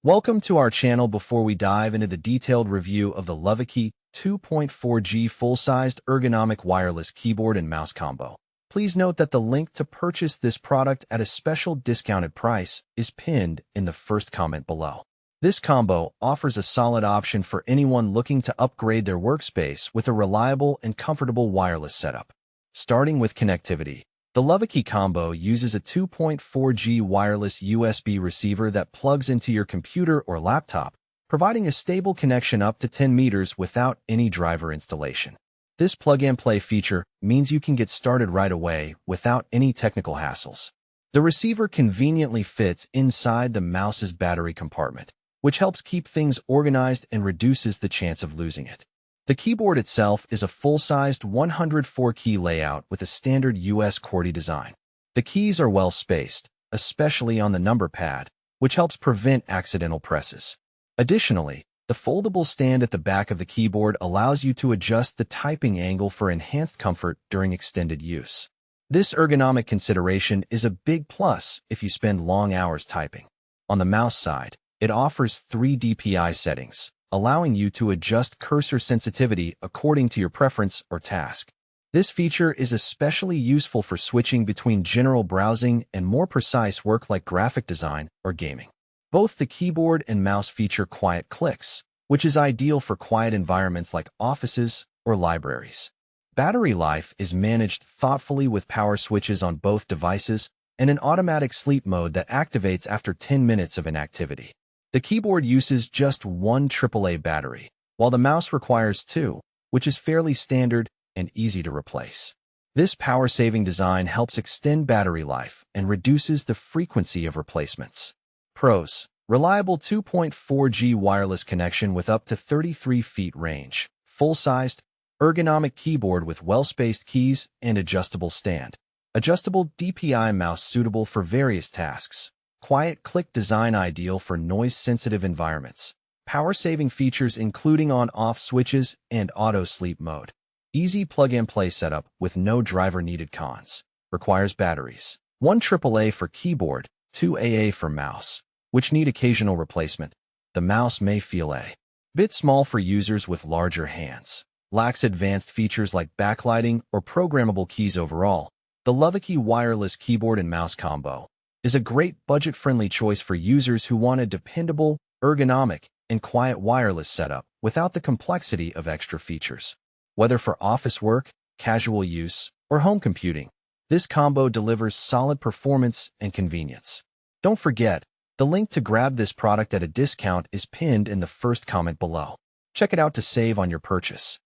Welcome to our channel. Before we dive into the detailed review of the Lovaky 2.4G full-sized ergonomic wireless keyboard and mouse combo, please note that the link to purchase this product at a special discounted price is pinned in the first comment below. This combo offers a solid option for anyone looking to upgrade their workspace with a reliable and comfortable wireless setup. Starting with connectivity, the Lovaky combo uses a 2.4G wireless USB receiver that plugs into your computer or laptop, providing a stable connection up to 10 meters without any driver installation. This plug-and-play feature means you can get started right away without any technical hassles. The receiver conveniently fits inside the mouse's battery compartment, which helps keep things organized and reduces the chance of losing it. The keyboard itself is a full-sized 104-key layout with a standard US QWERTY design. The keys are well-spaced, especially on the number pad, which helps prevent accidental presses. Additionally, the foldable stand at the back of the keyboard allows you to adjust the typing angle for enhanced comfort during extended use. This ergonomic consideration is a big plus if you spend long hours typing. On the mouse side, it offers 3 DPI settings, allowing you to adjust cursor sensitivity according to your preference or task. This feature is especially useful for switching between general browsing and more precise work like graphic design or gaming. Both the keyboard and mouse feature quiet clicks, which is ideal for quiet environments like offices or libraries. Battery life is managed thoughtfully with power switches on both devices and an automatic sleep mode that activates after 10 minutes of inactivity. The keyboard uses just one AAA battery, while the mouse requires 2, which is fairly standard and easy to replace. This power-saving design helps extend battery life and reduces the frequency of replacements. Pros: reliable 2.4G wireless connection with up to 33 feet range, full-sized, ergonomic keyboard with well-spaced keys and adjustable stand, adjustable DPI mouse suitable for various tasks, quiet click design ideal for noise-sensitive environments, power-saving features including on-off switches and auto-sleep mode, easy plug-and-play setup with no driver needed. Cons: requires batteries, 1 AAA for keyboard, 2 AA for mouse, which need occasional replacement. The mouse may feel a bit small for users with larger hands, lacks advanced features like backlighting or programmable keys. Overall, the Lovaky wireless keyboard and mouse combo is a great budget-friendly choice for users who want a dependable, ergonomic, and quiet wireless setup without the complexity of extra features. Whether for office work, casual use, or home computing, this combo delivers solid performance and convenience. Don't forget, the link to grab this product at a discount is pinned in the first comment below. Check it out to save on your purchase.